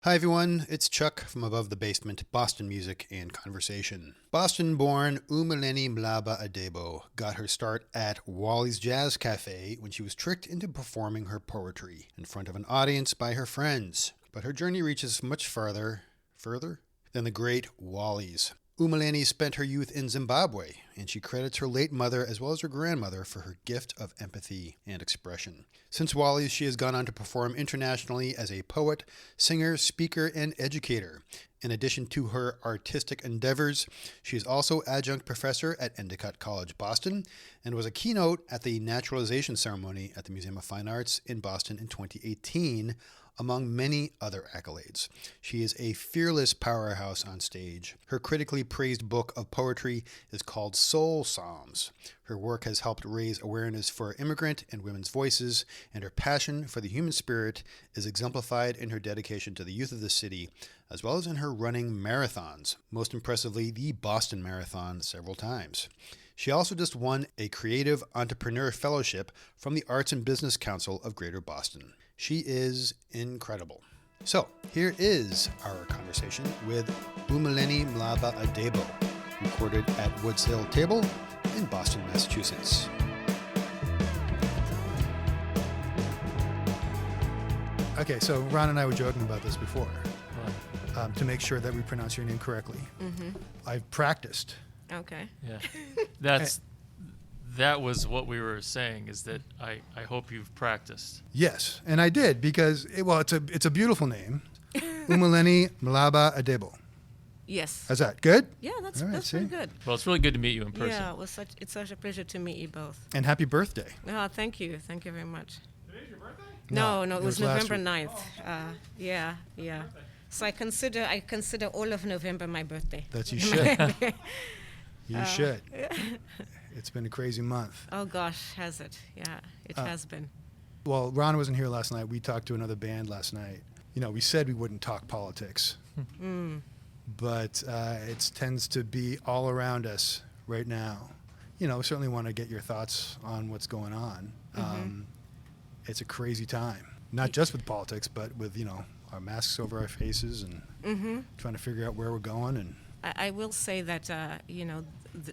Hi everyone, it's Chuck from Above the Basement, Boston Music and Conversation. Boston-born U-Meleni Mhlaba-Adebo got her start at Wally's Jazz Café when she was tricked into performing her poetry in front of an audience by her friends. But her journey reaches much further than the great Wally's. U-Meleni spent her youth in Zimbabwe, and she credits her late mother as well as her grandmother for her gift of empathy and expression. Since Wally's, she has gone on to perform internationally as a poet, singer, speaker, and educator. In addition to her artistic endeavors, she is also Adjunct Professor at Endicott College, Boston, and was a keynote at the Naturalization Ceremony at the Museum of Fine Arts in Boston in 2018, among many other accolades. She is a fearless powerhouse on stage. Her critically praised book of poetry is called Soul Psalms. Her work has helped raise awareness for immigrant and women's voices, and her passion for the human spirit is exemplified in her dedication to the youth of the city, as well as in her running marathons, most impressively the Boston Marathon several times. She also just won a Creative Entrepreneur Fellowship from the Arts and Business Council of Greater Boston. She is incredible. So here is our conversation with U-Meleni Mhlaba-Adebo, recorded at Woods Hill Table in Boston, Massachusetts. Okay, so Ron and I were joking about this before, to make sure that we pronounce your name correctly. Mm-hmm. I've practiced. Okay. Yeah, that was what we were saying, is that I hope you've practiced. Yes, and I did because it's a beautiful name, U-Meleni Mhlaba-Adebo. Yes. How's that? Good? Yeah, that's All right, pretty good. Well, it's really good to meet you in person. Yeah, it's such a pleasure to meet you both. And happy birthday. Oh, thank you very much. Today's your birthday? No, it was last November week. 9th. Yeah. So I consider all of November my birthday. That you should. You should. It's been a crazy month. Oh gosh, has it? Yeah, it has been. Well, Ron wasn't here last night. We talked to another band last night. You know, we said we wouldn't talk politics, but it tends to be all around us right now. You know, certainly want to get your thoughts on what's going on. It's a crazy time, not just with politics, but with, our masks over our faces and trying to figure out where we're going. And I will say that,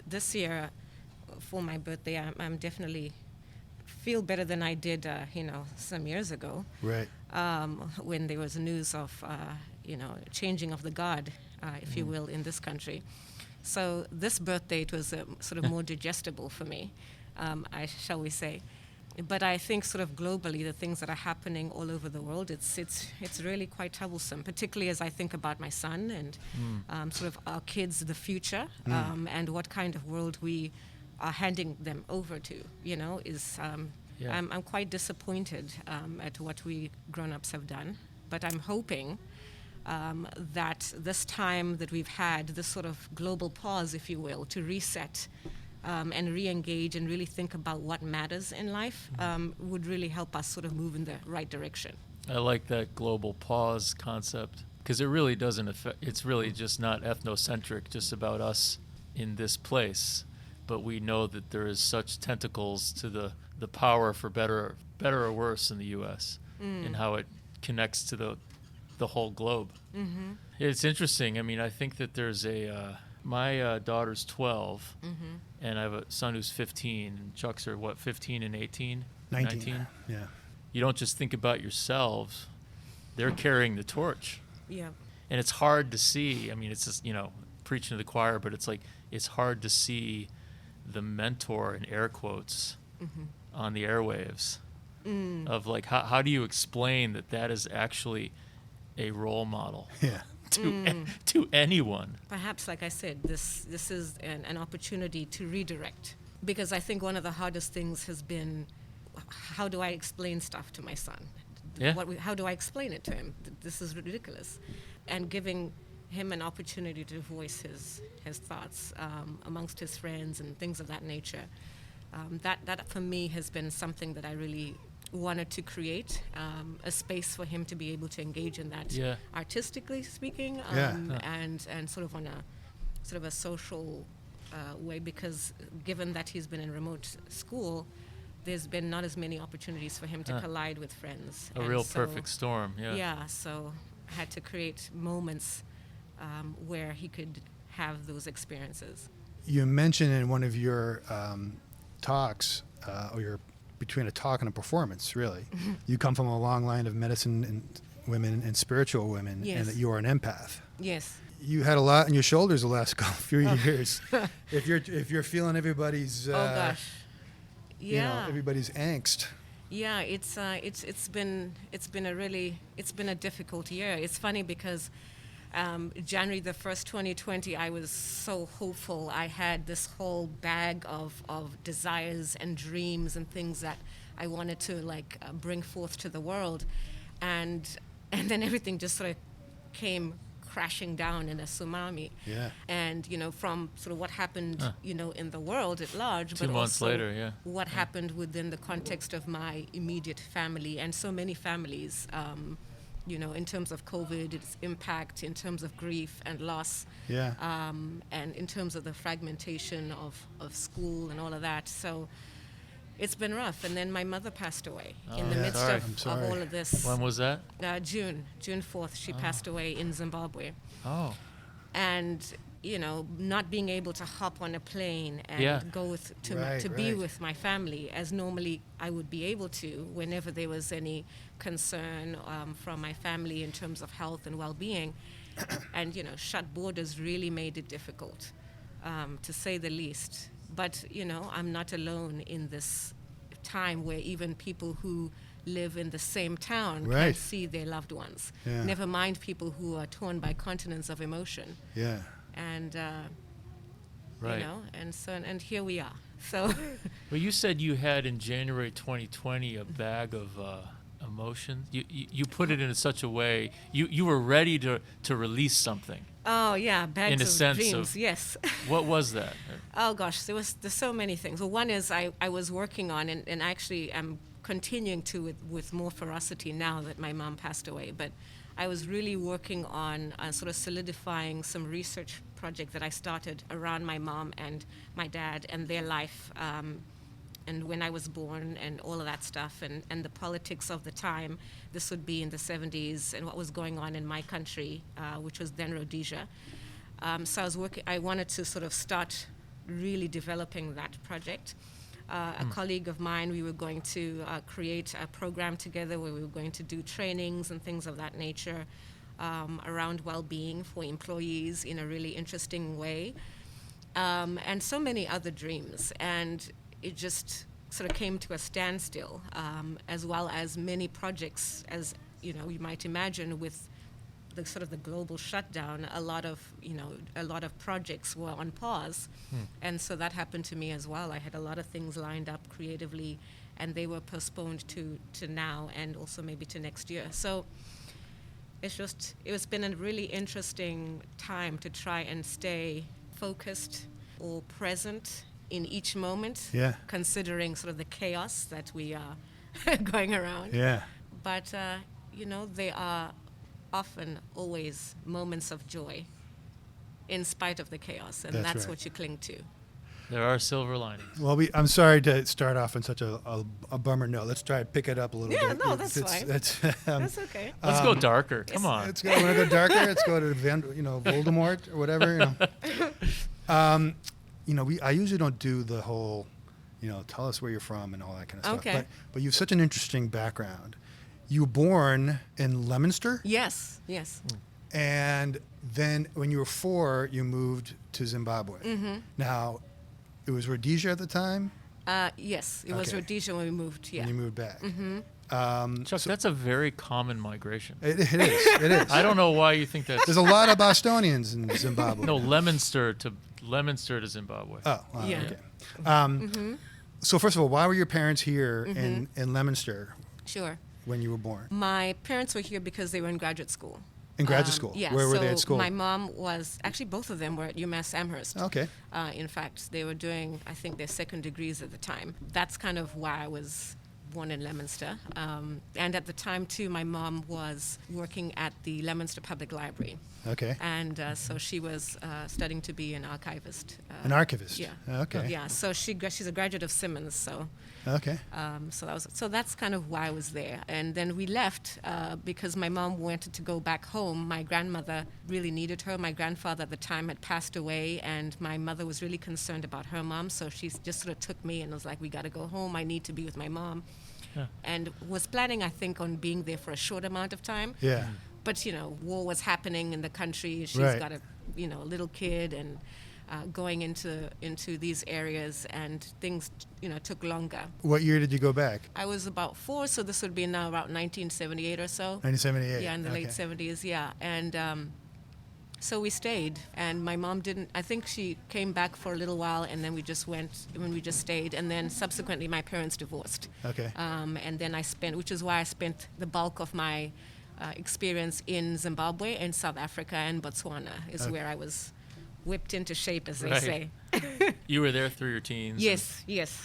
this year for my birthday, I'm definitely feel better than I did, some years ago. Right. When there was news of, changing of the guard, if you will, in this country. So this birthday, it was sort of more digestible for me, shall we say. But I think sort of globally, the things that are happening all over the world, it's really quite troublesome, particularly as I think about my son and sort of our kids, the future, and what kind of world we are handing them over to, I'm quite disappointed at what we grown-ups have done. But I'm hoping that this time that we've had, this sort of global pause, if you will, to reset and re-engage and really think about what matters in life would really help us sort of move in the right direction. I like that global pause concept, because it really doesn't affect, it's really just not ethnocentric, just about us in this place. But we know that there is such tentacles to the power for better or worse in the U.S. and how it connects to the whole globe. Mm-hmm. It's interesting. I mean, I think that there's my daughter's 12, and I have a son who's 15, and Chuck's are, 15 and 18? 19. Yeah. You don't just think about yourselves. They're carrying the torch. Yeah. And it's hard to see. I mean, it's just, preaching to the choir, but it's like, it's hard to see the mentor, in air quotes, on the airwaves of like, how do you explain that is actually a role model? Yeah. To anyone. Perhaps, like I said, this is an opportunity to redirect. Because I think one of the hardest things has been, how do I explain stuff to my son? Yeah. How do I explain it to him? This is ridiculous. And giving him an opportunity to voice his thoughts amongst his friends and things of that nature. That for me has been something that I really wanted to create, a space for him to be able to engage in that, artistically speaking, and sort of on a social way, because given that he's been in remote school, there's been not as many opportunities for him to collide with friends. A real perfect storm, yeah. Yeah, so had to create moments where he could have those experiences. You mentioned in one of your talks, or your between a talk and a performance, really, you come from a long line of medicine and women and spiritual women, Yes. and that you are an empath. Yes. You had a lot on your shoulders the last few years. If you're feeling everybody's, Oh gosh. Yeah. everybody's angst. Yeah, it's been a difficult year. It's funny because January the 1st, 2020, I was so hopeful. I had this whole bag of desires and dreams and things that I wanted to bring forth to the world, and then everything just sort of came crashing down in a tsunami. Yeah. And from sort of what happened, in the world at large, 2 but months also later, yeah. what happened within the context of my immediate family and so many families. In terms of COVID, its impact, in terms of grief and loss, Yeah. and in terms of the fragmentation of school and all of that. So it's been rough. And then my mother passed away in the Yeah, midst sorry. of I'm sorry. all of this. When was that? June 4th, she passed away in Zimbabwe. Oh. And not being able to hop on a plane and Yeah. go to be Right. with my family as normally I would be able to whenever there was any concern from my family in terms of health and well-being. And shut borders really made it difficult, to say the least. But I'm not alone in this time where even people who live in the same town can Right. see their loved ones. Yeah. Never mind people who are torn by continents of emotion. Yeah. And Right. and here we are. So Well, you said you had in January 2020 a bag of emotion. You put it in such a way. You were ready to release something. oh yeah, bags In a of sense dreams. of- Yes. What was that? Oh gosh, there's so many things. Well, one is I was working on, and actually I'm continuing to with more ferocity now that my mom passed away. But I was really working on sort of solidifying some research project that I started around my mom and my dad and their life, and when I was born and all of that stuff, and the politics of the time. This would be in the 70s, and what was going on in my country, which was then Rhodesia. So I wanted to sort of start really developing that project. A colleague of mine, we were going to create a program together where we were going to do trainings and things of that nature around well-being for employees in a really interesting way, and so many other dreams. And it just sort of came to a standstill, as well as many projects, as you might imagine, with the sort of the global shutdown. A lot of projects were on pause, and so that happened to me as well. I had a lot of things lined up creatively, and they were postponed to now, and also maybe to next year. So it's been a really interesting time to try and stay focused or present in each moment, Yeah. considering sort of the chaos that we are going around. Yeah. But they are often always moments of joy in spite of the chaos, and That's that's right. what you cling to. There are silver linings. Well, I'm sorry to start off on such a bummer note. Let's try to pick it up a little Yeah, bit. no, that's fine. That's okay. Let's go darker. Come on. Let's go. Want to go darker? Let's go to Voldemort or whatever. I usually don't do the whole, tell us where you're from and all that kind of stuff. Okay. But you have such an interesting background. You were born in Leominster, Yes. and then when you were 4, you moved to Zimbabwe. Mm-hmm. Now, it was Rhodesia at the time Yes, it was Okay. Rhodesia when we moved. Yeah. when you moved back. Mm-hmm. Chuck, that's a very common migration. It is. It is. I don't know why you think that's. There's a lot of Bostonians in Zimbabwe. No, Leominster to Zimbabwe. Oh, wow, Yeah. okay. So first of all, why were your parents here in Leominster Sure. when you were born? My parents were here because they were in graduate school. In graduate school? Yeah. Where were so they at school? My mom was actually both of them were at UMass Amherst. Okay. In fact, they were doing, I think, their second degrees at the time. That's kind of why I was born in Leominster. And at the time, too, my mom was working at the Leominster Public Library. Okay. And so she was studying to be an archivist. An archivist? Yeah. Okay. Yeah, so she's a graduate of Simmons, so... Okay. So that's kind of why I was there. And then we left because my mom wanted to go back home. My grandmother really needed her. My grandfather at the time had passed away, and my mother was really concerned about her mom. So she just sort of took me and was like, we got to go home. I need to be with my mom. Yeah. And was planning, I think, on being there for a short amount of time. Yeah. But, war was happening in the country. She's Right. got a little kid, and going into these areas, and things, took longer. What year did you go back? I was about 4, so this would be now about 1978 or so. 1978. Yeah, in the late Okay. 70s, yeah. And so we stayed, and my mom didn't, I think she came back for a little while, and then we just stayed, and then subsequently my parents divorced. Okay. And then which is why I spent the bulk of my experience in Zimbabwe and South Africa and Botswana is Okay. where I was whipped into shape, as they Right. say. You were there through your teens. Yes.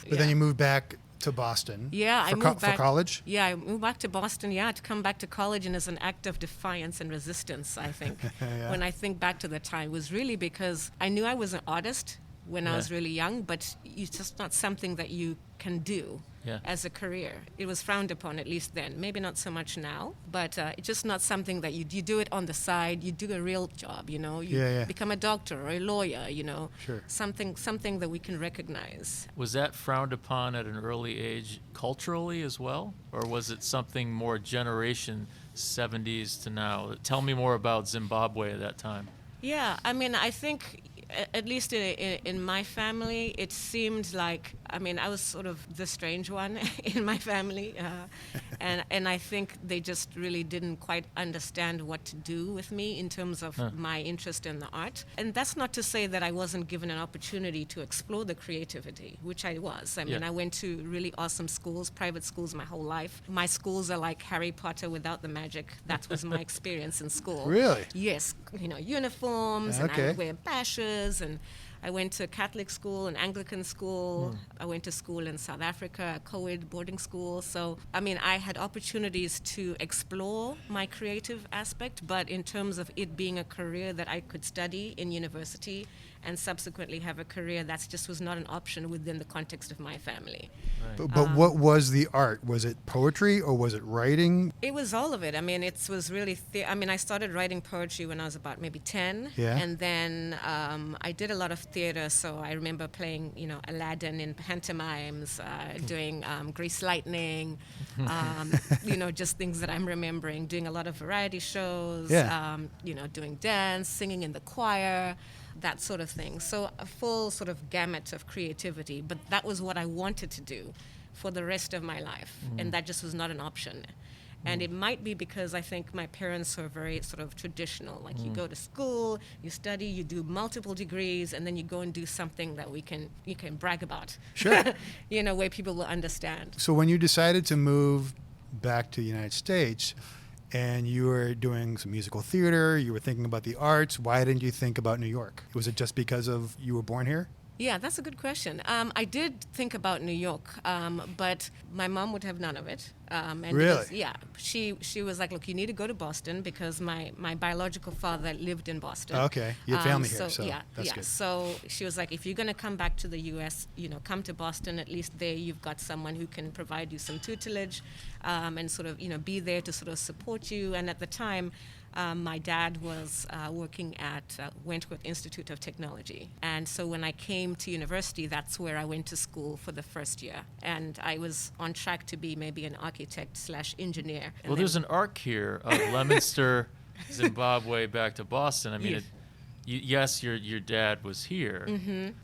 But then you moved back to Boston. Yeah, I for moved back for college. Yeah, I moved back to Boston. Yeah, to come back to college, and as an act of defiance and resistance, I think. Yeah. When I think back to the time, it was really because I knew I was an artist when I Yeah. was really young, but it's just not something that you can do Yeah. as a career. It was frowned upon, at least then. Maybe not so much now, but it's just not something that you do it on the side. You do a real job, You Yeah. become a doctor or a lawyer, Sure. Something that we can recognize. Was that frowned upon at an early age culturally as well? Or was it something more generation 70s to now? Tell me more about Zimbabwe at that time. Yeah, I mean, I think, at least in my family, it seemed like, I was sort of the strange one in my family. And I think they just really didn't quite understand what to do with me in terms of my interest in the art. And that's not to say that I wasn't given an opportunity to explore the creativity, which I was. I went to really awesome schools, private schools my whole life. My schools are like Harry Potter without the magic. That was my experience in school. Really? Yes, uniforms, and I Okay. would wear bashes, and I went to Catholic school and Anglican school. I went to school in South Africa, a co-ed boarding school. So, I had opportunities to explore my creative aspect, but in terms of it being a career that I could study in university and subsequently have a career, that just was not an option within the context of my family. But what was the art? Was it poetry or was it writing? It was all of it. It was really... I started writing poetry when I was about maybe 10. Yeah. And then I did a lot of theater, so I remember playing, Aladdin in pantomimes, doing Grease Lightning, just things that I'm remembering, doing a lot of variety shows, Yeah. Doing dance, singing in the choir, that sort of thing. So a full sort of gamut of creativity, but that was what I wanted to do for the rest of my life, and that just was not an option. And it might be because I think my parents are very sort of traditional. Like you go to school, you study, you do multiple degrees, and then you go and do something that you can brag about. Sure. Where people will understand. So when you decided to move back to the United States and you were doing some musical theater, you were thinking about the arts, why didn't you think about New York? Was it just because of you were born here? Yeah, that's a good question. I did think about New York, but my mom would have none of it. And Really? because, yeah, she was like, look, you need to go to Boston because my biological father lived in Boston. Okay, you had family here, so yeah, that's yeah. good. So she was like, if you're going to come back to the U.S., come to Boston. At least there you've got someone who can provide you some tutelage, and sort of be there to sort of support you. And at the time, my dad was working at Wentworth Institute of Technology. And so when I came to university, that's where I went to school for the first year. And I was on track to be maybe an architect/engineer. Well, there's an arc here of Leominster, Zimbabwe, back to Boston. Yes. Yes, your dad was here,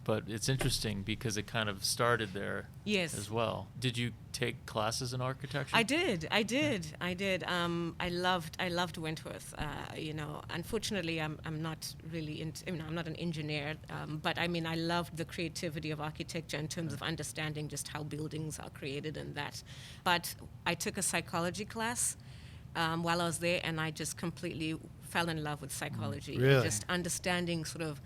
but it's interesting because it kind of started there Yes. as well. Did you take classes in architecture? I did. I loved Wentworth. Unfortunately, I'm not really I'm not an engineer, but I loved the creativity of architecture in terms of understanding just how buildings are created and that. But I took a psychology class while I was there, and I just completely fell in love with psychology. Really? And just understanding sort of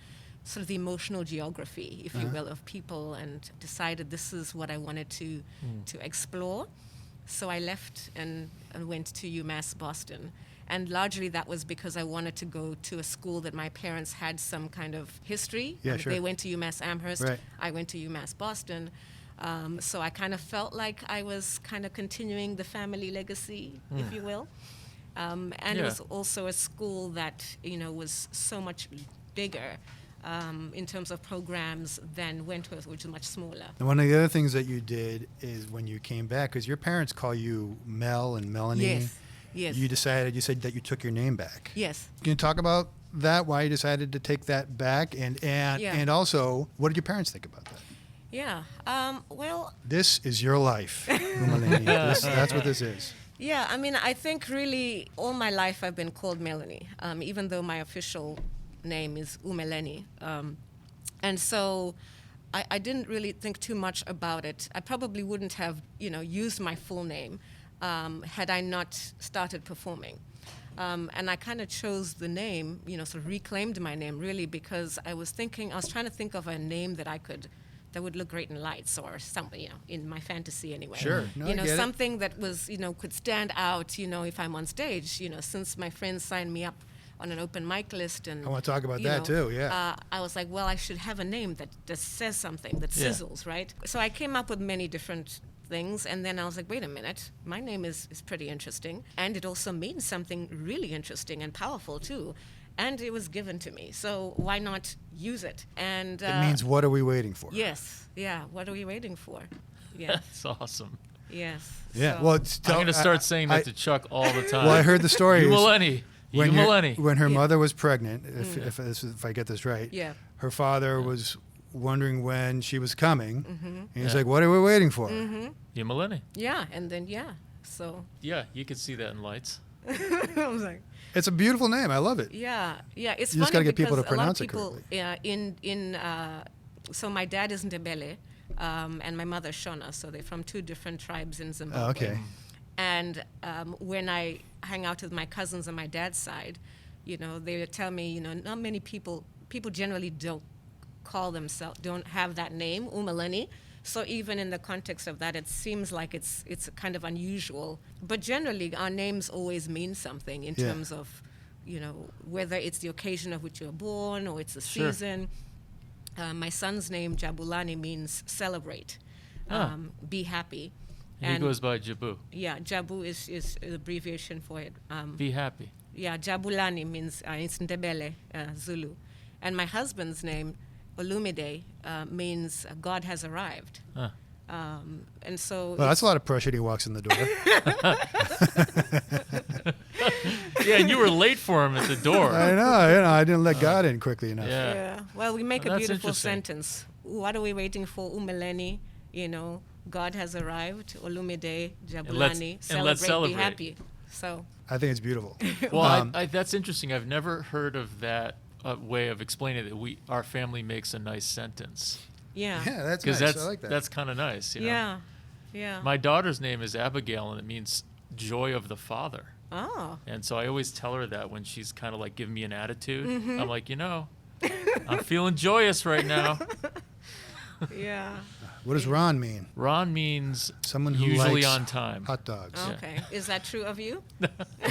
the emotional geography, if you will, of people, and decided this is what I wanted to explore. So I left and went to UMass Boston. And largely that was because I wanted to go to a school that my parents had some kind of history. Yeah, sure. They went to UMass Amherst. Right. I went to UMass Boston. So I kind of felt like I was kind of continuing the family legacy, if you will. And it was also a school that, was so much bigger in terms of programs than Wentworth, which is much smaller. And one of the other things that you did is when you came back, because your parents call you Mel and Melanie. Yes. Yes. You said that you took your name back. Yes. Can you talk about that, why you decided to take that back, and also, what did your parents think about that? Yeah. Well. This is your life, U-Meleni. That's what this is. Yeah, I mean, I think really all my life I've been called Melanie, even though my official name is U-Meleni. And so I didn't really think too much about it. I probably wouldn't have, used my full name had I not started performing. And I kind of chose the name, sort of reclaimed my name really because I was trying to think of a name that would look great in lights or something, in my fantasy anyway. Sure. No, I get something that was, could stand out, if I'm on stage, since my friends signed me up on an open mic list. And I want to talk about that too, yeah. I was like, well, I should have a name that says something, that sizzles, right? So I came up with many different things, and then I was like, wait a minute, my name is pretty interesting, and it also means something really interesting and powerful too. And it was given to me, so why not use it? And it means, what are we waiting for? Yes, yeah. What are we waiting for? Yeah, That's awesome. yes. Yeah. So, Well, I'm going to start saying that to Chuck all the time. Well, I heard the story. U-Meleni. U-Meleni. When her mother was pregnant, if I get this right, yeah. her father was wondering when she was coming, and he's Yeah. like, "What are we waiting for?" U-Meleni. Yeah, and then so Yeah, you could see that in lights. I was like, It's a beautiful name. I love it. yeah. It's You just funny gotta get people to because a lot of pronounce it people, correctly. so my dad is Ndebele, and my mother Shona, so they're from two different tribes in Zimbabwe. Oh, okay. And when I hang out with my cousins on my dad's side, they would tell me, not many people generally don't have that name, U-Meleni. So even in the context of that, it seems like it's kind of unusual. But generally, our names always mean something in terms of, whether it's the occasion of which you're born or it's the season. My son's name, Jabulani, means celebrate, be happy. And he goes by Jabu. Yeah, Jabu is an abbreviation for it. Be happy. Yeah, Jabulani means it's Ndebele, Zulu. And my husband's name, Olumide, means God has arrived. Huh. And so... Well, that's a lot of pressure. He walks in the door. Yeah, and you were late for him at the door. I know. I didn't let God in quickly enough. Yeah. Well, we make Well, a that's beautiful interesting. sentence. What are we waiting for? U-Meleni, God has arrived. Olumide, Jabulani, let's celebrate. be happy. So... I think it's beautiful. Well, that's interesting. I've never heard of that way of explaining it. Our family makes a nice sentence. Yeah. Yeah, that's Because nice. I like that. that's kind of nice. Yeah. My daughter's name is Abigail, and it means joy of the Father. Oh. And so I always tell her that when she's kind of like giving me an attitude. I'm like, I'm feeling joyous right now. Yeah. What does Ron mean? Ron means Someone who usually likes on time. hot dogs. Okay. Is that true of you?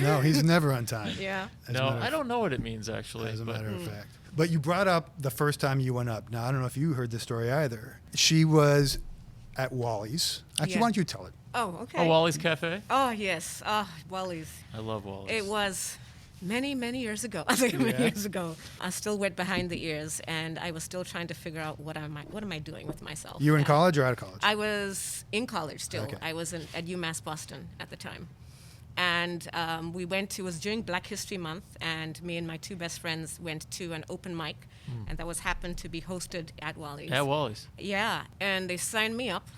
No, he's never on time. Yeah. As a No, matter I of- don't know what it means actually. As a but matter of fact. But you brought up the first time you went up. Now, I don't know if you heard this story either. She was at Wally's. Actually, Yeah. why don't you tell it? Oh, okay. Oh, Wally's Café? Oh, yes. Wally's. I love Wally's. It was many, many years ago. I think many years ago. I still wet behind the ears, and I was still trying to figure out what am I doing with myself. You were in And college or out of college? I was in college still. Okay. I was at UMass Boston at the time. And it was during Black History Month, and me and my two best friends went to an open mic, and that happened to be hosted at Wally's. At Wally's. Yeah, and they signed me up.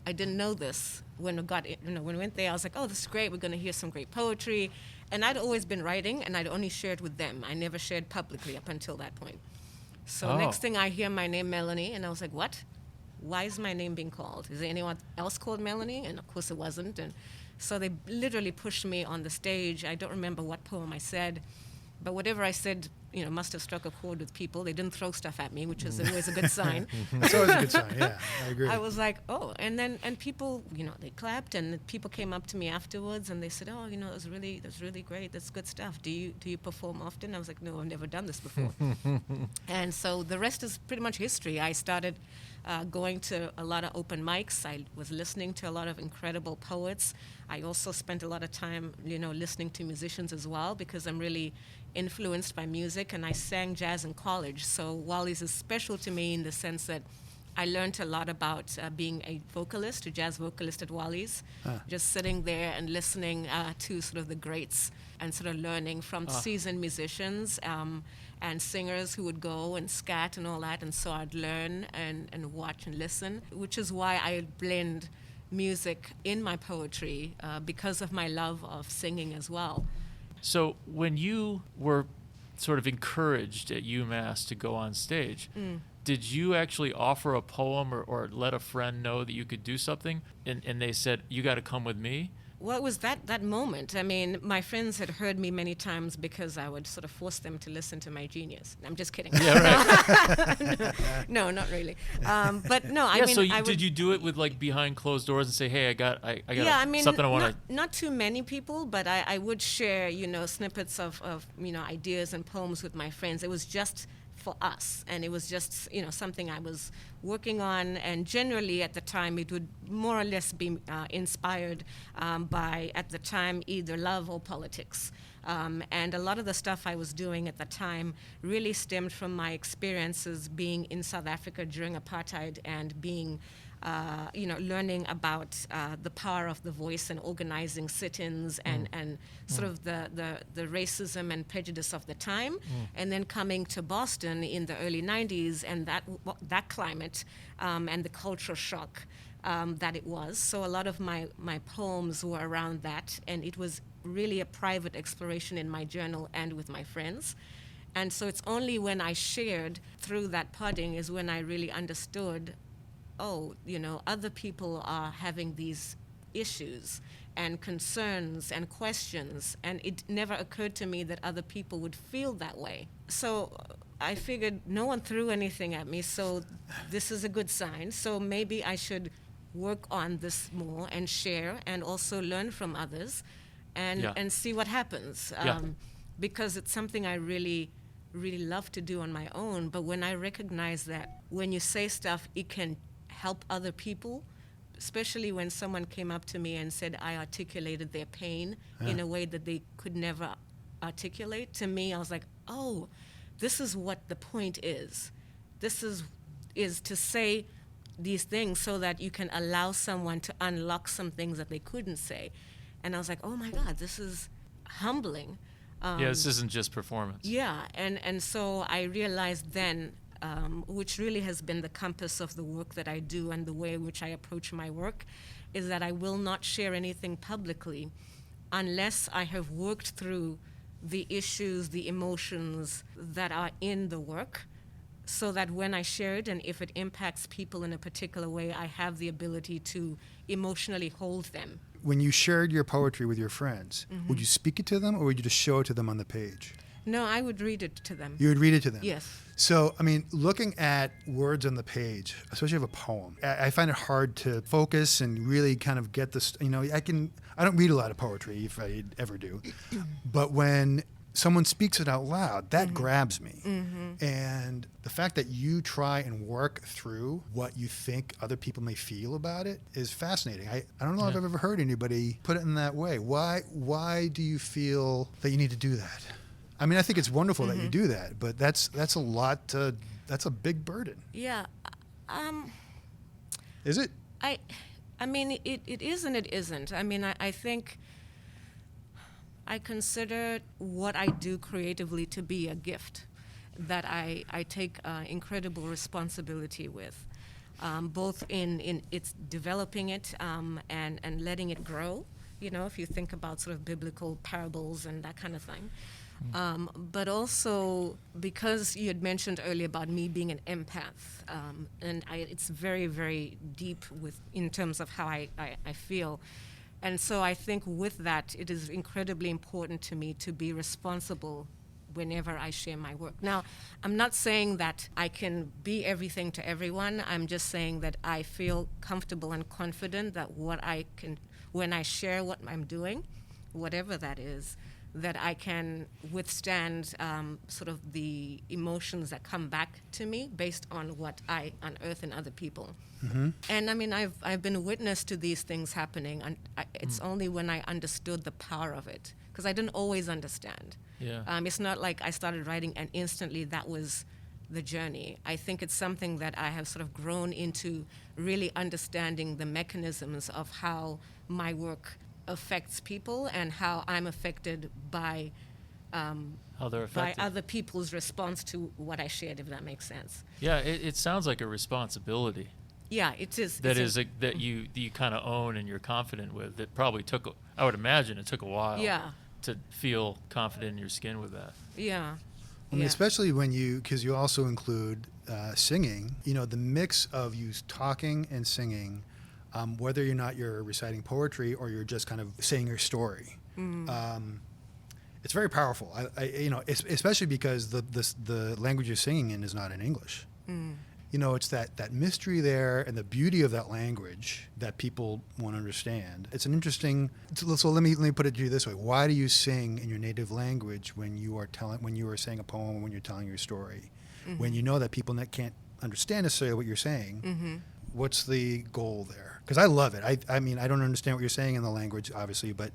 I didn't know this when we went there. I was like, oh, this is great. We're going to hear some great poetry. And I'd always been writing, and I'd only shared with them. I never shared publicly up until that point. So next thing I hear my name, Melanie, and I was like, what? Why is my name being called? Is there anyone else called Melanie? And of course it wasn't. And so they literally pushed me on the stage. I don't remember what poem I said, but whatever I said must have struck a chord with people. They didn't throw stuff at me, which is always a good sign. That's always a good sign. Yeah, I agree. I was like, oh, and people, they clapped, and people came up to me afterwards, and they said, oh, that's really great. That's good stuff. Do you perform often? I was like, no, I've never done this before. And so the rest is pretty much history. I started going to a lot of open mics. I was listening to a lot of incredible poets. I also spent a lot of time, listening to musicians as well, because I'm really influenced by music, and I sang jazz in college. So Wally's is special to me in the sense that I learned a lot about being a vocalist, a jazz vocalist at Wally's, just sitting there and listening to sort of the greats and sort of learning from seasoned musicians and singers who would go and scat and all that. And so I'd learn and watch and listen, which is why I blend music in my poetry because of my love of singing as well. So when you were sort of encouraged at UMass to go on stage, did you actually offer a poem or let a friend know that you could do something? And they said, you got to come with me? Well, it was that moment. I mean, my friends had heard me many times because I would sort of force them to listen to my genius. I'm just kidding. Yeah, right. No, not really. But no, I yeah, mean, so did you do it with like behind closed doors and say, hey, I got something I want to... Not too many people, but I would share, snippets of ideas and poems with my friends. It was just for us, and it was just something I was working on, and generally at the time it would more or less be inspired by, at the time, either love or politics. And a lot of the stuff I was doing at the time really stemmed from my experiences being in South Africa during apartheid and being learning about the power of the voice and organizing sit-ins and sort of the racism and prejudice of the time, and then coming to Boston in the early 90s and that climate and the cultural shock that it was. So a lot of my poems were around that, and it was really a private exploration in my journal and with my friends. And so it's only when I shared through that podding is when I really understood, other people are having these issues and concerns and questions, and it never occurred to me that other people would feel that way. So I figured no one threw anything at me, so this is a good sign. So maybe I should work on this more and share and also learn from others and see what happens. Because it's something I really love to do on my own, but when I recognize that when you say stuff, it can help other people, especially when someone came up to me and said I articulated their pain in a way that they could never articulate. To me, I was like, oh, this is what the point is. This is to say these things so that you can allow someone to unlock some things that they couldn't say. And I was like, oh my God, this is humbling. This isn't just performance. Yeah, and so I realized then, which really has been the compass of the work that I do and the way in which I approach my work, is that I will not share anything publicly unless I have worked through the issues, the emotions that are in the work, so that when I share it and if it impacts people in a particular way, I have the ability to emotionally hold them. When you shared your poetry with your friends, would you speak it to them or would you just show it to them on the page? No, I would read it to them. You would read it to them? Yes. So, I mean, looking at words on the page, especially of a poem, I find it hard to focus and really kind of get this, I don't read a lot of poetry if I ever do, but when someone speaks it out loud, that grabs me. And the fact that you try and work through what you think other people may feel about it is fascinating. I don't know if I've ever heard anybody put it in that way. Why do you feel that you need to do that? I mean, I think it's wonderful that you do that, but that's a lot that's a big burden. Yeah. Is it? I mean, it is and it isn't. I mean, I think I consider what I do creatively to be a gift that I take incredible responsibility with, both in its developing it and letting it grow, if you think about sort of biblical parables and that kind of thing. But also because you had mentioned earlier about me being an empath, and it's very, very deep in terms of how I feel. And so I think with that, it is incredibly important to me to be responsible whenever I share my work. Now, I'm not saying that I can be everything to everyone. I'm just saying that I feel comfortable and confident that when I share what I'm doing, whatever that is, that I can withstand sort of the emotions that come back to me based on what I unearth in other people. Mm-hmm. And I mean, I've been a witness to these things happening, and it's only when I understood the power of it, because I didn't always understand. Yeah. It's not like I started writing and instantly that was the journey. I think it's something that I have sort of grown into really understanding the mechanisms of how my work affects people and how I'm affected by How they're by affected. other people's response to what I shared, if that makes sense. Yeah, it sounds like a responsibility Yeah, it is. that that you kind of own and you're confident with. It probably I would imagine it took a while Yeah, to feel confident in your skin with that. yeah. I mean, yeah. especially because you also include singing, the mix of you talking and singing, whether or not you're reciting poetry or you're just kind of saying your story. It's very powerful. Especially because the language you're singing in is not in English. It's that mystery there and the beauty of that language that people won't understand. It's an interesting. So let me put it to you this way: why do you sing in your native language when you are saying a poem, when you're telling your story, when you know that people can't understand necessarily what you're saying? What's the goal there? Because I love it. I mean, I don't understand what you're saying in the language, obviously, but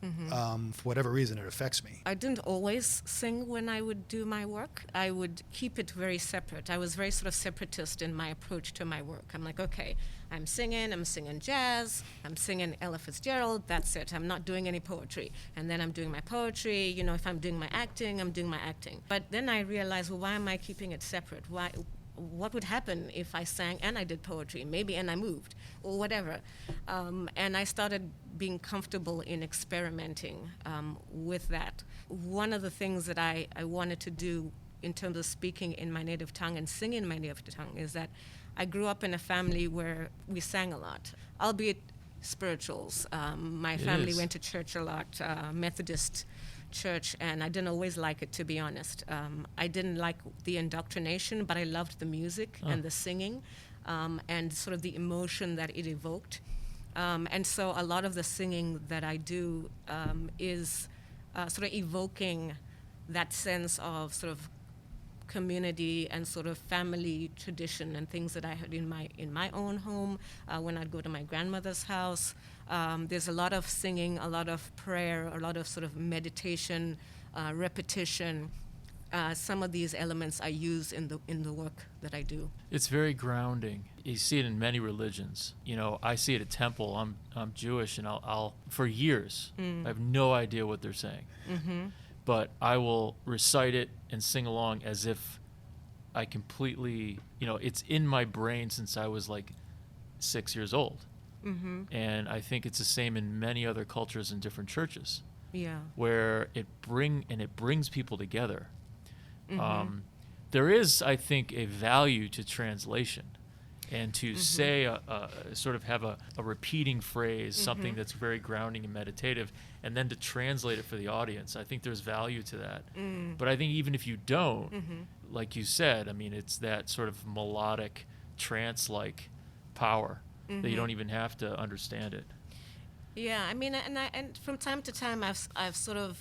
for whatever reason, it affects me. I didn't always sing when I would do my work. I would keep it very separate. I was very sort of separatist in my approach to my work. I'm like, okay, I'm singing jazz, I'm singing Ella Fitzgerald, that's it. I'm not doing any poetry. And then I'm doing my poetry. If I'm doing my acting, I'm doing my acting. But then I realized, well, why am I keeping it separate? What would happen if I sang and I did poetry, and I moved, or whatever. And I started being comfortable in experimenting with that. One of the things that I wanted to do in terms of speaking in my native tongue and singing in my native tongue is that I grew up in a family where we sang a lot, albeit spirituals. My family went to church a lot, Methodist church, and I didn't always like it, to be honest. I didn't like the indoctrination, but I loved the music and the singing and sort of the emotion that it evoked. And so a lot of the singing that I do is sort of evoking that sense of sort of community and sort of family tradition and things that I had in my own home when I'd go to my grandmother's house. There's a lot of singing, a lot of prayer, a lot of sort of meditation, repetition. Some of these elements I use in the work that I do. It's very grounding. You see it in many religions. I see it at temple. I'm Jewish, and I'll for years I have no idea what they're saying, but I will recite it and sing along as if I completely, it's in my brain since I was like 6 years old. And I think it's the same in many other cultures and different churches. Yeah. Where it brings people together. There is, I think, a value to translation, and to say sort of have a repeating phrase, something that's very grounding and meditative, and then to translate it for the audience. I think there's value to that. But I think even if you don't, like you said, I mean, it's that sort of melodic, trance-like power that you don't even have to understand it. Yeah, I mean, and from time to time, I've sort of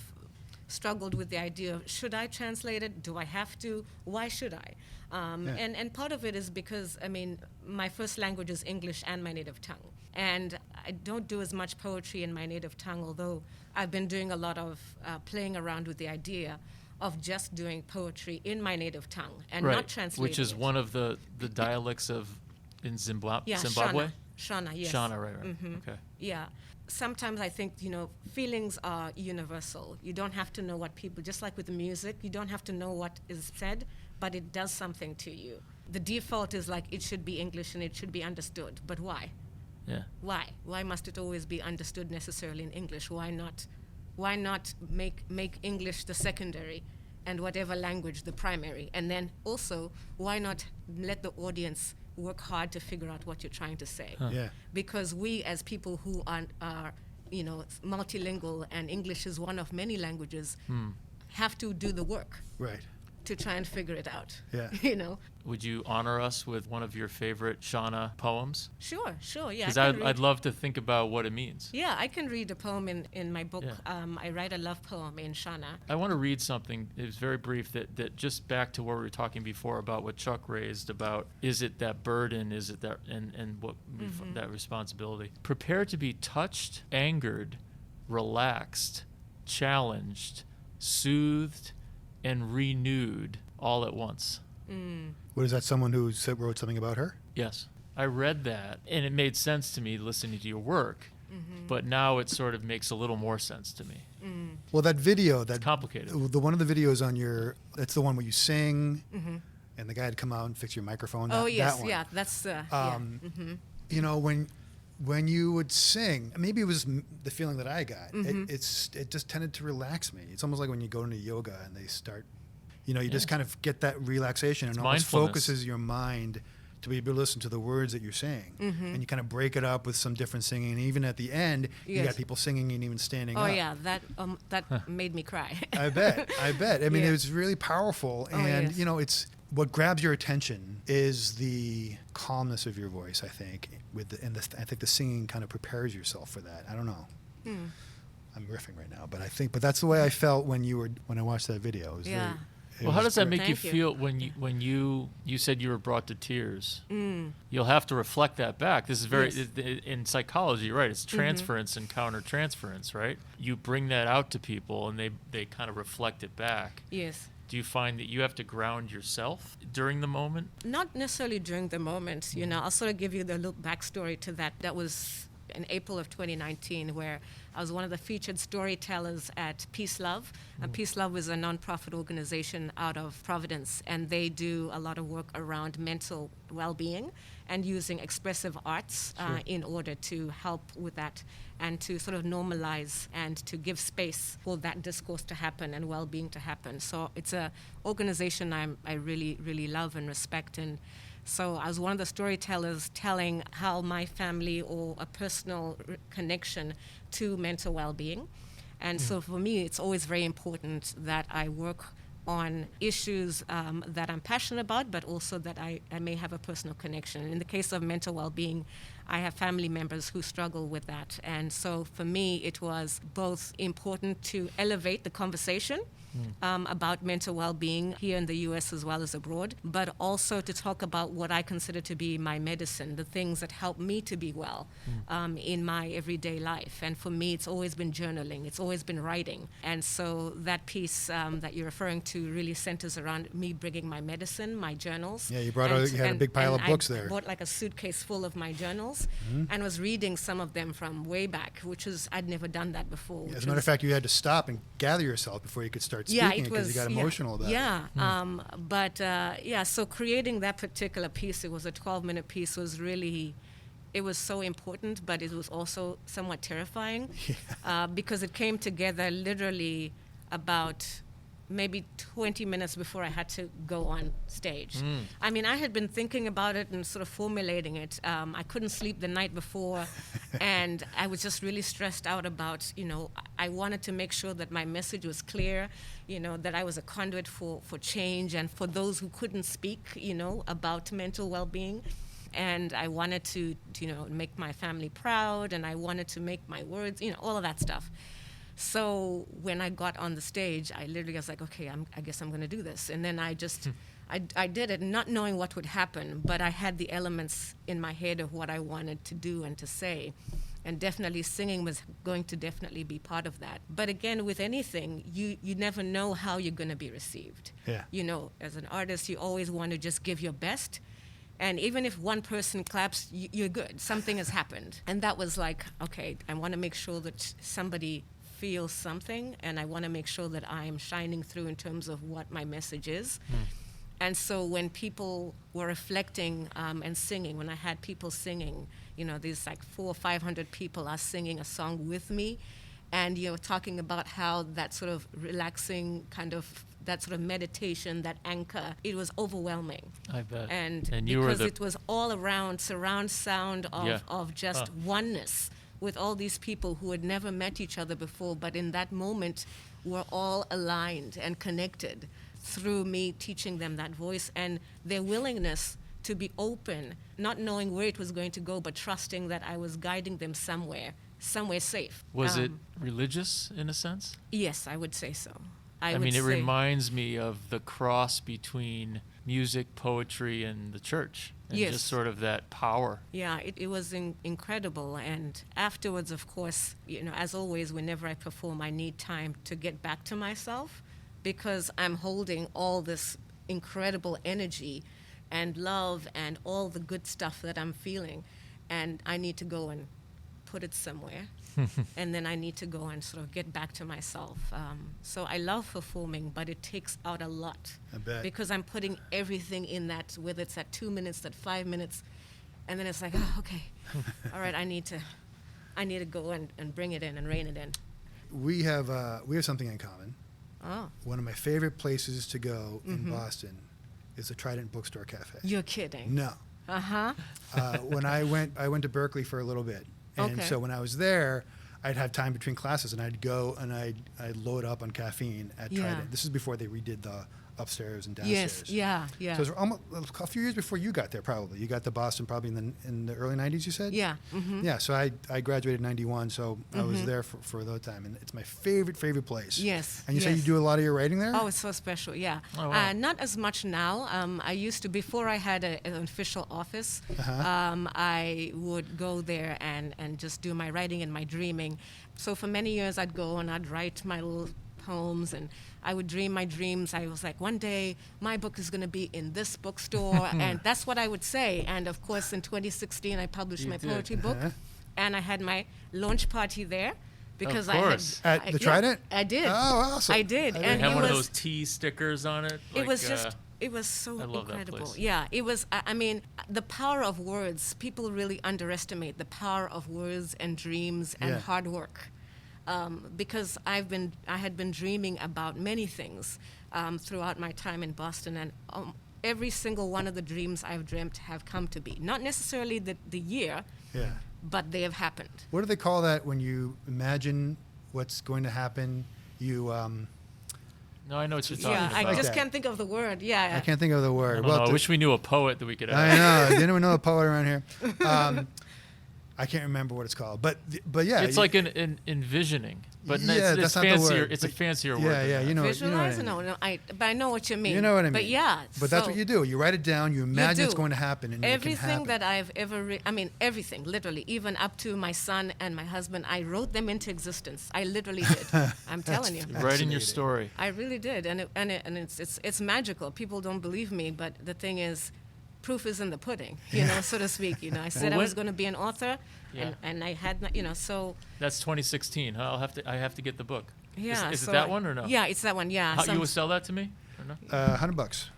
struggled with the idea of, should I translate it? Do I have to? Why should I? And part of it is because, I mean, my first language is English and my native tongue. And I don't do as much poetry in my native tongue, although I've been doing a lot of playing around with the idea of just doing poetry in my native tongue and not translating which is it. one of the dialects in Zimbabwe? Shona, yes. Shona, right. Okay. Yeah. Sometimes I think, feelings are universal. You don't have to know what people, just like with the music, you don't have to know what is said, but it does something to you. The default is like it should be English and it should be understood, but why? Yeah. Why? Why must it always be understood necessarily in English? Why not make English the secondary and whatever language the primary? And then also, why not let the audience work hard to figure out what you're trying to say? Yeah. Because we as people who are multilingual, and English is one of many languages, have to do the work Right. to try and figure it out. Yeah. You know? Would you honor us with one of your favorite Shona poems? Sure, yeah. Because I can I'd love to think about what it means. Yeah, I can read a poem in my book. Yeah. I write a love poem in Shona. I want to read something. It was very brief that just back to what we were talking before about what Chuck raised about, is it that burden, is it that, and what that responsibility. Prepare to be touched, angered, relaxed, challenged, soothed, and renewed all at once. What is that, someone who wrote something about her? Yes. I read that, and it made sense to me listening to your work, but now it sort of makes a little more sense to me. Well, that video, It's complicated. the one of the videos on your, that's the one where you sing, and the guy had come out and fix your microphone. Oh, yes, that one. yeah, that's, You know, when you would sing, maybe it was the feeling that I got. It just tended to relax me. It's almost like when you go into yoga and they start, you know, you just kind of get that relaxation and almost mindfulness. focuses your mind to be able to listen to the words that you're saying. And you kind of break it up with some different singing. And even at the end, you got people singing and even standing up. Oh, yeah, that made me cry. I bet. I mean, Yeah. it was really powerful. Oh, And, yes. you know, it's what grabs your attention is the calmness of your voice, I think. I think the singing kind of prepares yourself for that. I don't know. I'm riffing right now, but that's the way I felt when I watched that video. It was Yeah. Well, how does that make you Thank you. feel when you said you were brought to tears? You'll have to reflect that back. This is very Yes. in psychology, right? It's transference and countertransference, right? You bring that out to people, and they kind of reflect it back. Yes. Do you find that you have to ground yourself during the moment? Not necessarily during the moment, you know. I'll sort of give you the little backstory to that. That was in April of 2019, where I was one of the featured storytellers at Peace Love. And Peace Love is a nonprofit organization out of Providence, and they do a lot of work around mental well-being and using expressive arts in order to help with that and to sort of normalize and to give space for that discourse to happen and well-being to happen. So it's a organization I really, really love and respect. And so I was one of the storytellers telling how my family or a personal connection to mental well-being. And so for me, it's always very important that I work on issues that I'm passionate about, but also that I may have a personal connection. In the case of mental well-being, I have family members who struggle with that. And so for me, it was both important to elevate the conversation about mental well-being here in the U.S. as well as abroad, but also to talk about what I consider to be my medicine, the things that help me to be well in my everyday life. And for me, it's always been journaling. It's always been writing. And so that piece that you're referring to really centers around me bringing my medicine, my journals. Yeah, you had a big pile of books there. I bought like a suitcase full of my journals and was reading some of them from way back, I'd never done that before. As a matter of fact, you had to stop and gather yourself before you could start speaking because you got emotional about it. So creating that particular piece, it was a 12-minute piece, it was so important, but it was also somewhat terrifying because it came together literally about maybe 20 minutes before I had to go on stage. I mean, I had been thinking about it and sort of formulating it. I couldn't sleep the night before, and I was just really stressed out about, I wanted to make sure that my message was clear, that I was a conduit for change and for those who couldn't speak, about mental well-being. And I wanted to make my family proud, and I wanted to make my words, all of that stuff. So when I got on the stage, I literally was like, okay, I guess I'm going to do this. And then I just, I did it not knowing what would happen, but I had the elements in my head of what I wanted to do and to say. And definitely singing was going to definitely be part of that. But again, with anything, you never know how you're going to be received. Yeah. As an artist, you always want to just give your best. And even if one person claps, you're good. Something has happened. And that was like, okay, I want to make sure that somebody feels something, and I want to make sure that I am shining through in terms of what my message is. And so when people were reflecting and singing, when I had people singing, these like 400 or 500 people are singing a song with me, and talking about how that sort of relaxing kind of, that sort of meditation, that anchor, it was overwhelming. I bet. And you because it was all around surround sound of just oneness with all these people who had never met each other before, but in that moment, were all aligned and connected through me teaching them that voice, and their willingness to be open, not knowing where it was going to go, but trusting that I was guiding them somewhere safe. Was it religious in a sense? Yes, I would say so. I mean, it reminds me of the cross between music, poetry, and the church. And Yes. just sort of that power. Yeah, it was incredible. And afterwards, of course, as always, whenever I perform, I need time to get back to myself, because I'm holding all this incredible energy and love and all the good stuff that I'm feeling. And I need to go and put it somewhere. And then I need to go and sort of get back to myself. So I love performing, but it takes out a lot. I bet. Because I'm putting everything in that, whether it's at 2 minutes, at 5 minutes, and then it's like, oh, okay, all right, I need to go and bring it in and rein it in. We have something in common. Oh, One of my favorite places to go in Boston is the Trident Bookstore Cafe. you're kidding. No. Uh-huh. When I went to Berkeley for a little bit. And Okay. so when I was there, I'd have time between classes, and I'd go and I'd load up on caffeine at Yeah. Trident. This is before they redid the upstairs and downstairs. Yes, yeah. So it was almost a few years before you got there, probably. You got to Boston probably in the early 90s, you said? Yeah. Mm-hmm. Yeah, so I graduated in 91, so I was there for that time. And it's my favorite place. Yes, And you say you yes. do a lot of your writing there? Oh, it's so special, yeah. Oh, wow. Not as much now. I used to, before I had an official office, I would go there and just do my writing and my dreaming. So for many years, I'd go and I'd write my little poems, and I would dream my dreams. I was like, one day my book is going to be in this bookstore, and that's what I would say. And of course, in 2016, I published You my did. poetry book, and I had my launch party there because course. At the Trident? I did. Oh, awesome. I did, I They and have it one was of those T stickers on it. it like, was just it was so I love that incredible. place. Yeah, it was. I mean, the power of words. People really underestimate the power of words and dreams and Yeah. hard work. Because I had been dreaming about many things throughout my time in Boston, and every single one of the dreams I've dreamt have come to be. Not necessarily the year, Yeah. but they have happened. What do they call that when you imagine what's going to happen? You, No, I know what you're talking Yeah, about. I just that. can't think of the word. Yeah, I can't think of the I word. don't know. I to- wish we knew a poet that we could I ask. know. Does anyone know a poet around here? I can't remember what it's called, but yeah, It's like an envisioning, but Yeah, it's that's not the fancier. word, It's a but- fancier yeah, word. than yeah, that. you know what I visualize? mean. No, but I know what you mean. You know what I mean. But yeah, But that's so what you do. You write it down. You imagine it's do. going to happen, and it can everything happen. that I've ever, everything, literally, even up to my son and my husband, I wrote them into existence. I literally did. I'm telling you. You're writing your Fascinating. story. I really did, and it's magical. People don't believe me, but the thing is, proof is in the pudding, so to speak. I said I Well, was going to be an author, Yeah. and I had, so That's 2016. Huh? I have to get the book. yeah. Is so it that one or no? Yeah, it's that one. Yeah. You will sell that to me or no? $100.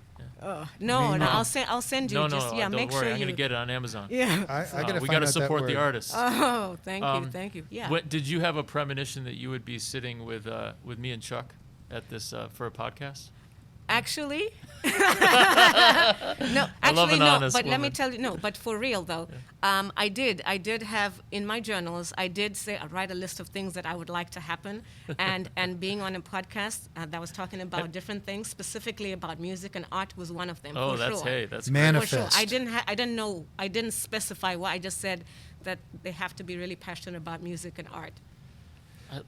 No, Me, no, no. I'll send you. No, just don't make worry. sure I'm you. gonna get it on Amazon. Yeah. I gotta we find got to out that support the word. artists. Oh, thank you. Yeah. Did you have a premonition that you would be sitting with me and Chuck at this for a podcast? Actually, no. I love Actually, an no. honest But let me woman. tell you, no. But for real though, I did have in my journals. I did say write a list of things that I would like to happen, and being on a podcast that was talking about different things, specifically about music and art, was one of them. Oh, for that's sure. that's Manifest. For sure. I didn't know. I didn't specify what. I just said that they have to be really passionate about music and art.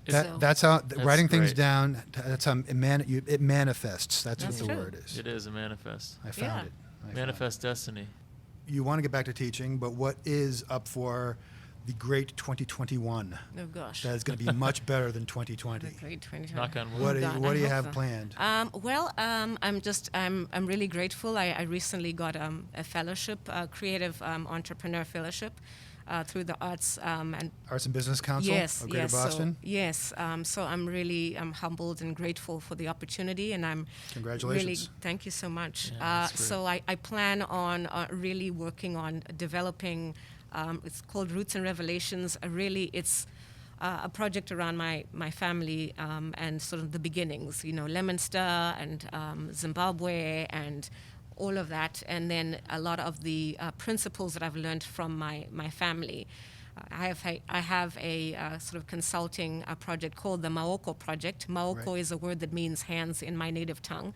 So- That's how writing things great. down. That's how it manifests. That's what That's the true. word is. It is a manifest. I found Yeah. it. I found Manifest destiny. it. You want to get back to teaching, but what is up for the great 2021? Oh gosh. That is going to be much better than 2020. Great 2020. Knock on wood. What do you, God, what I do you hope have so. planned? I'm really grateful. I recently got a fellowship, a creative entrepreneur fellowship, through the Arts and Arts and Business Council yes, of Greater yes, Boston. So I'm really humbled and grateful for the opportunity, and I'm Congratulations. Really, thank you so much. Yeah, that's great. So I plan on really working on developing. It's called Roots and Revelations. It's a project around my family and sort of the beginnings. Leominster and Zimbabwe and all of that, and then a lot of the principles that I've learned from my family. I have a sort of consulting project called the Maoko Project. Maoko Right. is a word that means hands in my native tongue.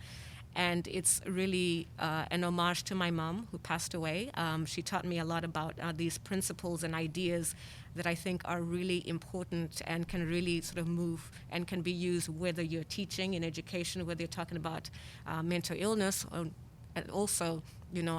And it's really an homage to my mom, who passed away. She taught me a lot about these principles and ideas that I think are really important and can really sort of move and can be used whether you're teaching in education, whether you're talking about mental illness, and also,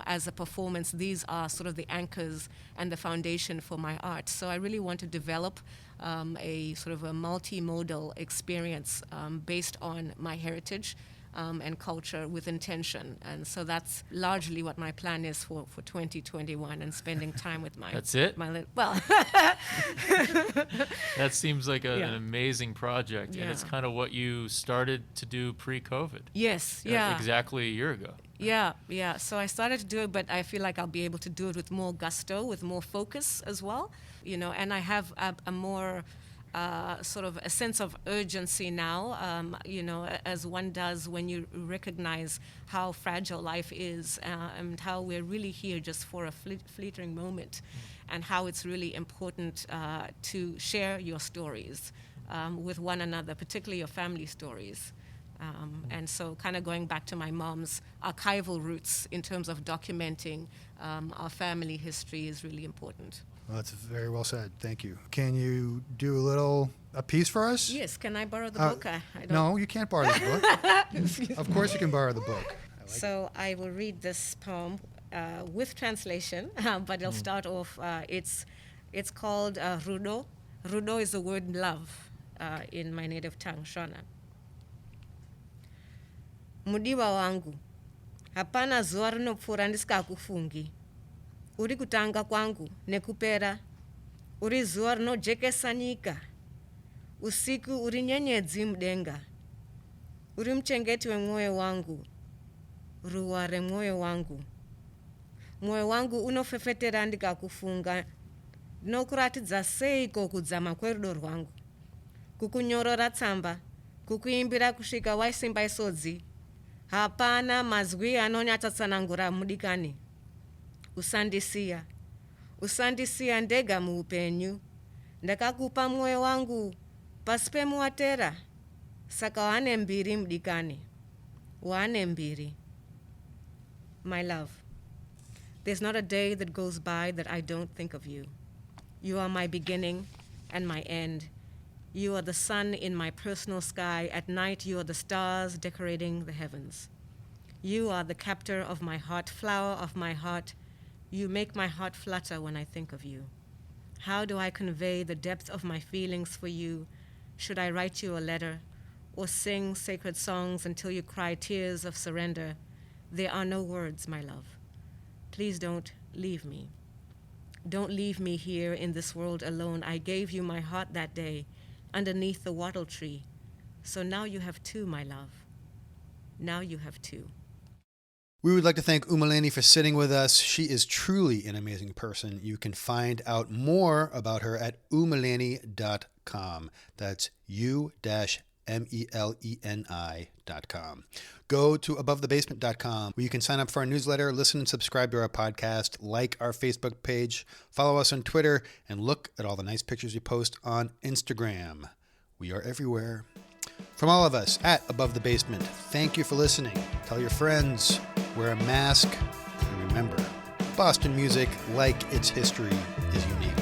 as a performance, these are sort of the anchors and the foundation for my art. So I really want to develop a sort of a multimodal experience based on my heritage and culture with intention. And so that's largely what my plan is for 2021, and spending time with my... That's it? Well... That seems like Yeah. an amazing project, and it's Yeah. kind of what you started to do pre-COVID. Yes, yeah. Exactly a year ago. Yeah. So I started to do it, but I feel like I'll be able to do it with more gusto, with more focus as well. And I have a more sort of a sense of urgency now, as one does when you recognize how fragile life is, and how we're really here just for a fleeting moment, and how it's really important to share your stories with one another, particularly your family stories. And so kind of going back to my mom's archival roots in terms of documenting our family history is really important. Well, that's very well said. Thank you. Can you do a piece for us? Yes, can I borrow the book? I don't... No, you can't borrow the book. Of course you can borrow the book. So I will read this poem with translation, but it'll start off, it's called Rudo. Rudo is the word love in my native tongue, Shona. Mudiwa wangu, hapana zuwa rinopfuura ndisikakufungi. Uri kutanga kwangu nekupera, uri zuwa rinojekesa nyika. Usiku uri nyenyedzi mudenga. Uri muchengeti wemwoyo wangu, ruwa remwoyo wangu. Mwoyo wangu unofefetera ndikakufunga, ndinokuratidza seiko kudzama kwerudo rwangu. Kukunyorora tsamba, kukuimbira kusvika waisimba isodzi. Hapana mazwi anonyatsanangura mudikani. Usandisiya ndega muupenyu. Ndakakupa mwoyo wangu pasi pemuwatera. Saka wane mbiri mudikani. Wane mbiri. My love, there's not a day that goes by that I don't think of you. You are my beginning and my end. You are the sun in my personal sky. At night, you are the stars decorating the heavens. You are the captor of my heart, flower of my heart. You make my heart flutter when I think of you. How do I convey the depth of my feelings for you? Should I write you a letter or sing sacred songs until you cry tears of surrender? There are no words, my love. Please don't leave me. Don't leave me here in this world alone. I gave you my heart that day underneath the wattle tree. So now you have two, my love. Now you have two. We would like to thank U-Meleni for sitting with us. She is truly an amazing person. You can find out more about her at U-Meleni.com. That's U-MELENI.com. Go to abovethebasement.com, where you can sign up for our newsletter, listen and subscribe to our podcast, like our Facebook page, follow us on Twitter, and look at all the nice pictures we post on Instagram. We are everywhere. From all of us at Above the Basement, thank you for listening. Tell your friends, wear a mask, and remember, Boston music, like its history, is unique.